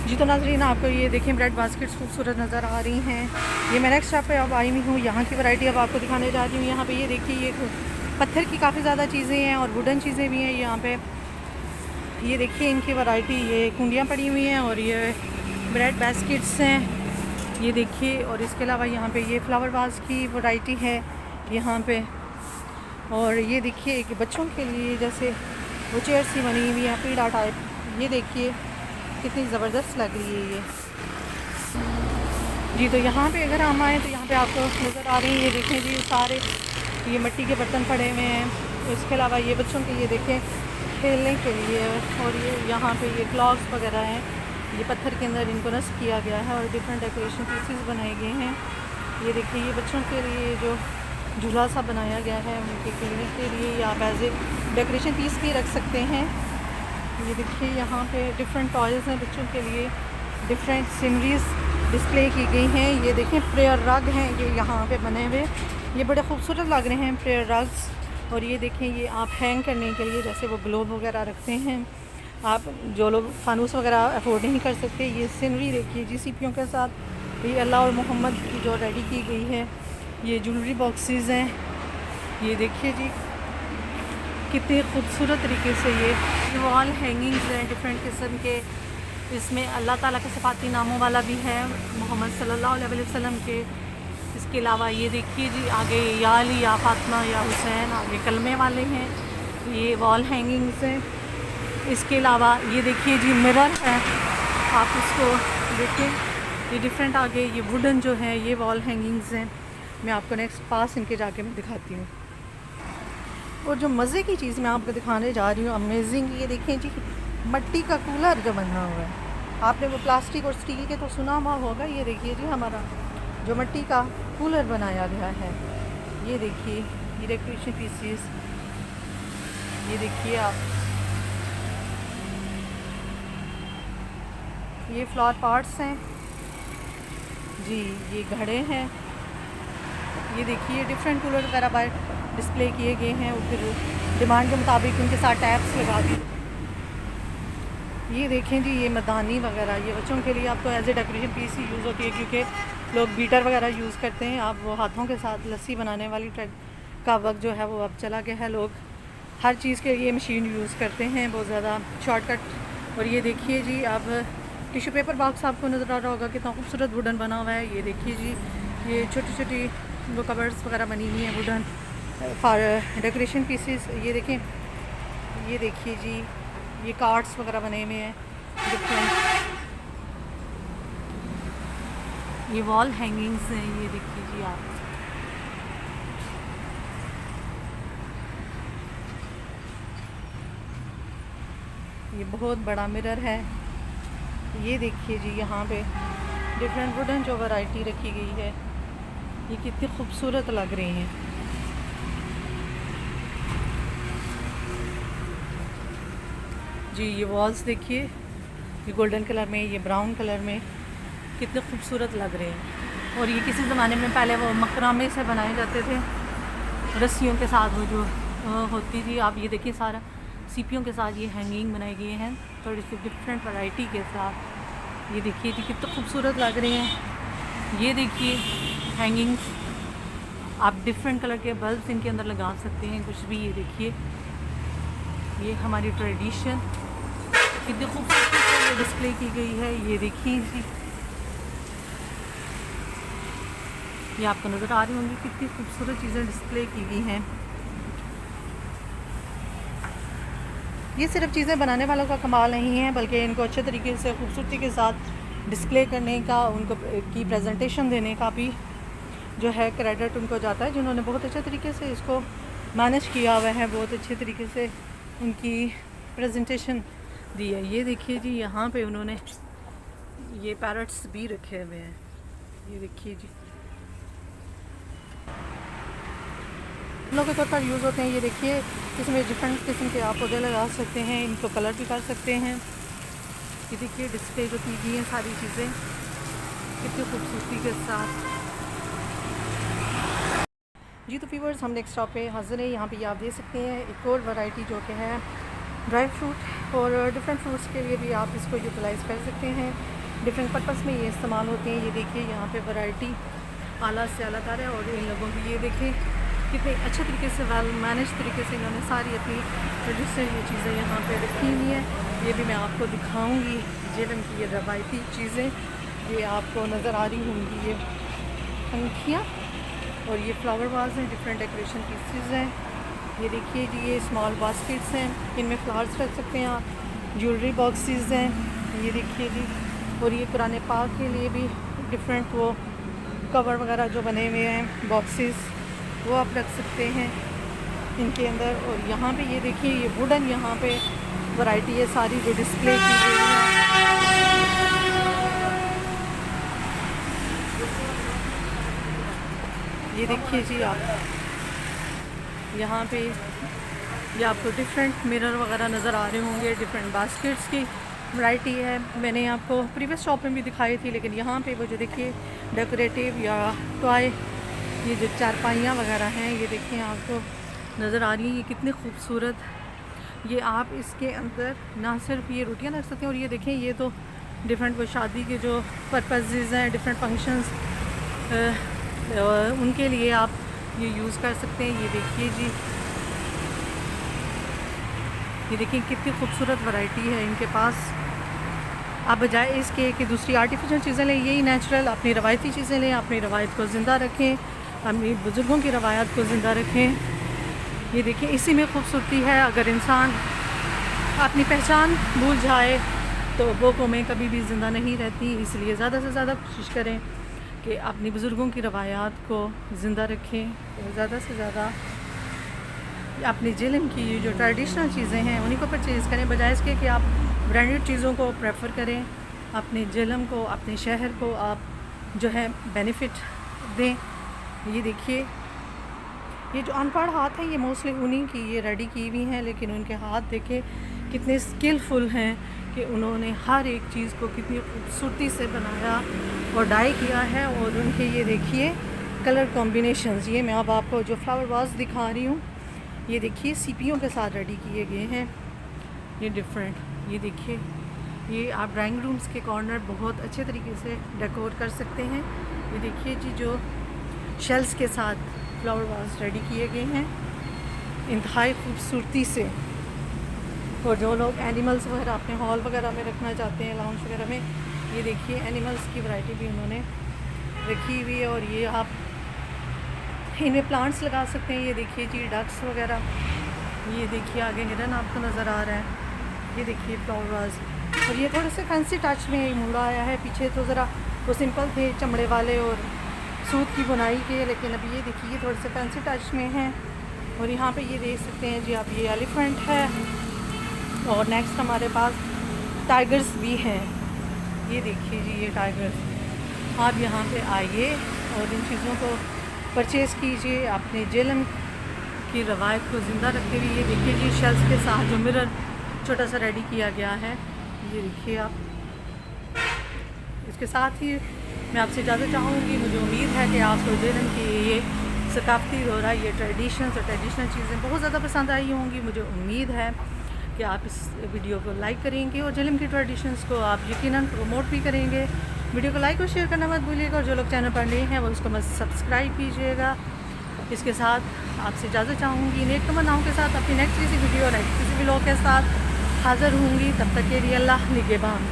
जी तो नाज़रीन, आपको ये देखें ब्रेड बास्केट्स खूबसूरत नज़र आ रही हैं। ये मैं नेक्स्ट शॉप पे अब आई हुई हूँ, यहाँ की वैरायटी अब आपको दिखाने जा रही हूँ। यहाँ पे ये देखिए, ये पत्थर की काफ़ी ज़्यादा चीज़ें हैं और वुडन चीज़ें भी हैं यहाँ पे। ये देखिए इनकी वैरायटी, ये कुंडियाँ पड़ी हुई हैं और ये ब्रेड बास्केट्स हैं, ये देखिए। और इसके अलावा यहाँ पे ये फ्लावर वाज की वैरायटी है यहाँ पे। और ये देखिए कि बच्चों के लिए जैसे वो चेयर सी बनी हुई है पीड़ा टाइप, ये देखिए कितनी ज़बरदस्त लग रही है ये। जी तो यहाँ पे अगर हम आएँ तो यहाँ पे आपको नज़र आ रही है, ये देखें जी सारे ये मिट्टी के बर्तन पड़े हुए हैं। इसके अलावा ये बच्चों के ये देखें खेलने के लिए, और ये यहाँ पे ये क्लॉक्स वगैरह हैं, ये पत्थर के अंदर इनको नस्ब किया गया है और डिफरेंट डेकोरेशन पीसेस बनाए गए हैं। ये देखिए ये बच्चों के लिए जो झूला सा बनाया गया है उनके खेलने के लिए, या आप एज ए डेकोरेशन पीस भी रख सकते हैं। ये देखिए यहाँ पे डिफरेंट टॉयज़ हैं बच्चों के लिए, डिफरेंट सीनरीज डिस्प्ले की गई हैं। ये देखें प्रेयर रग हैं ये यहाँ पे बने हुए, ये बड़े खूबसूरत लग रहे हैं प्रेयर रग्स। और ये देखें ये आप हैंग करने के लिए, जैसे वो ग्लोब वगैरह रखते हैं, आप जो लोग फानूस वगैरह अफोर्ड नहीं कर सकते, ये सीनरी देखिए जी सीपियों के साथ, ये अल्लाह और मोहम्मद की जो रेडी की गई है। ये ज्वेलरी बॉक्सेस हैं, ये देखिए जी कितने खूबसूरत तरीके से ये वॉल हैंगिंग्स हैं डिफरेंट किस्म के। इसमें अल्लाह ताला के सिफाती नामों वाला भी है, मोहम्मद सल्लल्लाहु अलैहि वसल्लम के। इसके अलावा ये देखिए जी आगे या अली या फातिमा या हुसैन, आगे कलमे वाले हैं, ये वॉल हैंगिंग्स हैं। इसके अलावा ये देखिए जी मिरर है, आप इसको देखें, ये डिफरेंट आगे ये वुडन जो है ये वॉल हैंगिंग्स हैं। मैं आपको नेक्स्ट पास इनके जाके मैं दिखाती हूँ। और जो मज़े की चीज़ मैं आपको दिखाने जा रही हूँ अमेजिंग, ये देखें जी मिट्टी का कूलर जो बना हुआ है। आपने वो प्लास्टिक और स्टील के तो सुना हुआ होगा, ये देखिए जी हमारा जो मिट्टी का कूलर बनाया गया है। ये देखिए ये डेकोरेशन पीसेस, ये देखिए आप, ये फ्लावर पार्ट्स हैं जी, ये घड़े हैं। ये देखिए डिफरेंट कूलर वगैरह बाहर डिस्प्ले किए गए हैं और फिर डिमांड के मुताबिक उनके साथ टैप्स लगा दी। ये देखें जी ये मदानी वगैरह, ये बच्चों के लिए आपको एज ए डेकोरेशन पीस ही यूज़ होती है, क्योंकि लोग बीटर वगैरह यूज़ करते हैं। आप वो हाथों के साथ लस्सी बनाने वाली ट्रेड का वक्त जो है वो अब चला गया है, लोग हर चीज़ के लिए मशीन यूज़ करते हैं, बहुत ज़्यादा शॉर्टकट। और ये देखिए जी आप टिश्यू पेपर बॉक्स आपको नज़र आ रहा होगा कितना खूबसूरत वुडन बना हुआ है। ये देखिए जी ये छोटी छोटी वो कवर्स वगैरह बनी हुई हैं वुडन फॉर डेकोरेशन पीसेस। ये देखें, ये देखिए जी ये कार्ड्स वगैरह बने हुए हैं डिफरेंट, ये वॉल हैंगिंग्स हैं। ये देखिए जी आप, ये बहुत बड़ा मिरर है। ये देखिए जी यहाँ पे डिफरेंट वुडन जो वैरायटी रखी गई है, ये कितनी खूबसूरत लग रही हैं। जी ये वॉल्स देखिए, ये गोल्डन कलर में, ये ब्राउन कलर में कितने खूबसूरत लग रहे हैं। और ये किसी ज़माने में पहले वो मकरामे से बनाए जाते थे, रस्सियों के साथ वो जो होती थी। आप ये देखिए सारा सीपियों के साथ ये हैंगिंग बनाए गए हैं थोड़ी सी डिफरेंट वैरायटी के साथ। ये देखिए जी कितने खूबसूरत लग रहे हैं। ये देखिए हैंगिंग्स, आप डिफरेंट कलर के बल्ब्स इनके अंदर लगा सकते हैं कुछ भी। ये देखिए ये हमारी ट्रेडिशन कितनी खूबसूरत डिस्प्ले की गई है। ये देखिए जी ये आपको नज़र आ रही होंगी कितनी खूबसूरत चीज़ें डिस्प्ले की गई हैं। ये सिर्फ चीज़ें बनाने वालों का कमाल नहीं है, बल्कि इनको अच्छे तरीके से खूबसूरती के साथ डिस्प्ले करने का, उनको की प्रेजेंटेशन देने का भी जो है क्रेडिट उनको जाता है, जिन्होंने बहुत अच्छे तरीके से इसको मैनेज किया हुआ है, बहुत अच्छे तरीके से उनकी प्रेजेंटेशन दी है। ये देखिए जी यहाँ पे उन्होंने ये पैरट्स भी रखे हुए हैं। ये देखिए जी फूलों के तौर पर यूज़ होते हैं। ये देखिए इसमें डिफरेंट किस्म के आप पौधे लगा सकते हैं, इनको कलर भी कर सकते हैं। ये देखिए डिस्प्ले जो की गई हैं सारी चीज़ें कितनी खूबसूरती के साथ। जी तो व्यूअर्स हम नेक्स्ट स्टॉप पे हाजिर है। यहाँ पे आप देख सकते हैं एक और वैरायटी जो कि है ड्राई फ्रूट और डिफरेंट फ्रूट्स के लिए भी आप इसको यूटिलाइज़ कर सकते हैं। डिफरेंट पर्पस में ये इस्तेमाल होते हैं। ये देखिए यहाँ पे वैरायटी आला से आला तार है। और इन लोगों की ये देखिए कितने अच्छे तरीके से वेल मैनेज तरीके से इन्होंने सारी अपनी ट्रेडिशनल ये चीज़ें यहाँ पे रखी हुई हैं। ये भी मैं आपको दिखाऊंगी। जेलम की ये रवायती चीज़ें ये आपको नज़र आ रही होंगी। ये पंखियाँ और ये फ्लावर वाज हैं, डिफरेंट डेकोरेशन पीसेस हैं। ये देखिए जी ये स्मॉल बास्केट्स हैं, इनमें फ्लावर्स रख सकते हैं आप। ज्वेलरी बॉक्सेस हैं, ये देखिए जी। और ये कुरान पाक के लिए भी डिफरेंट वो कवर वगैरह जो बने हुए हैं बॉक्सेस, वो आप रख सकते हैं इनके अंदर। और यहाँ पे ये देखिए ये वुडन यहाँ पे वैरायटी है सारी जो डिस्प्ले की गई है। ये देखिए जी आप यहाँ पे ये आपको डिफरेंट मिरर वगैरह नज़र आ रहे होंगे। डिफरेंट बास्केट्स की वैरायटी है। मैंने आपको प्रीवियस शॉप में भी दिखाई थी, लेकिन यहाँ पे वो जो देखिए डेकोरेटिव या टॉय ये जो चारपाइयाँ वगैरह हैं ये देखिए आपको नज़र आ रही हैं। ये कितने खूबसूरत। ये आप इसके अंदर ना सिर्फ ये रोटियाँ रख सकते हैं, और ये देखें ये तो डिफरेंट वो शादी के जो पर्पसेस हैं, डिफरेंट फंक्शंस उनके लिए आप ये यूज़ कर सकते हैं। ये देखिए जी, ये देखिए कितनी खूबसूरत वैरायटी है इनके पास। आप बजाय इसके कि दूसरी आर्टिफिशियल चीज़ें लें, यही नेचुरल अपनी रवायती चीज़ें लें, अपनी रवायत को ज़िंदा रखें, अपनी बुज़ुर्गों की रवायत को ज़िंदा रखें। ये देखिए इसी में खूबसूरती है। अगर इंसान अपनी पहचान भूल जाए तो वो कौमें कभी भी ज़िंदा नहीं रहती। इसलिए ज़्यादा से ज़्यादा कोशिश करें कि अपनी बुज़ुर्गों की रवायात को ज़िंदा रखें। तो ज़्यादा से ज़्यादा अपनी जेलम की जो ट्रेडिशनल चीज़ें हैं उन्हीं को परचेज़ करें, बजाय इसके कि आप ब्रांडेड चीज़ों को प्रेफर करें। अपने जेलम को, अपने शहर को आप जो है बेनिफिट दें। ये देखिए ये जो अनपढ़ हाथ हैं ये मोस्टली उन्हीं की ये रेडी की हुई हैं, लेकिन उनके हाथ देखे कितने स्किलफुल हैं कि उन्होंने हर एक चीज़ को कितनी खूबसूरती से बनाया और डाई किया है। और उनके ये देखिए कलर कॉम्बिनेशंस, ये मैं अब आपको जो फ्लावर वाज दिखा रही हूँ ये देखिए सीपियों के साथ रेडी किए गए हैं। ये डिफरेंट, ये देखिए ये आप ड्राइंग रूम्स के कॉर्नर बहुत अच्छे तरीके से डेकोर कर सकते हैं। ये देखिए जी जो शेल्स के साथ फ्लावर वाज रेडी किए गए हैं इंतहाई खूबसूरती से। और जो लोग एनिमल्स वगैरह अपने हॉल वगैरह में रखना चाहते हैं, लाउंज वगैरह में, ये देखिए एनिमल्स की वैरायटी भी उन्होंने रखी हुई है। और ये आप इनमें प्लांट्स लगा सकते हैं। ये देखिए जी डक्स वगैरह, ये देखिए आगे हिरन आपको नज़र आ रहा है। ये देखिए फ्लावर वाज। और ये थोड़े से फैंसी टच में मुड़ा आया है। पीछे तो ज़रा वो सिंपल थे चमड़े वाले और सूत की बुनाई के, लेकिन अभी ये देखिए थोड़े से फैंसी टच में हैं। और यहाँ पे ये देख सकते हैं जी आप ये एलिफेंट है। और नेक्स्ट हमारे पास टाइगर्स भी हैं। ये देखिए जी ये टाइगर्स। आप यहाँ पे आइए और इन चीज़ों को परचेज़ कीजिए अपने जेलम की रवायत को ज़िंदा रखते हुए। ये देखिए जी शेल्स के साथ जो मिरर छोटा सा रेडी किया गया है, ये देखिए आप। इसके साथ ही मैं आपसे इजाज़त चाहूँगी। मुझे उम्मीद है कि आपको जेलम की ये सकाफ़ती दौरा, ये ट्रेडिशंस और ट्रेडिशनल चीज़ें बहुत ज़्यादा पसंद आई होंगी। मुझे उम्मीद है कि आप इस वीडियो को लाइक करेंगे और जेलम की ट्रेडिशंस को आप यकीनन प्रमोट भी करेंगे। वीडियो को लाइक और शेयर करना मत भूलिएगा। और जो लोग चैनल पर नए हैं वो उसको मत सब्सक्राइब कीजिएगा। इसके साथ आपसे इजाज़त चाहूँगी। नेक तमन्नाओं के साथ अपनी नेक्स्ट किसी वीडियो और किसी व्लॉग के साथ हाज़िर होंगी। तब तक के लिए अल्लाह निगहबान।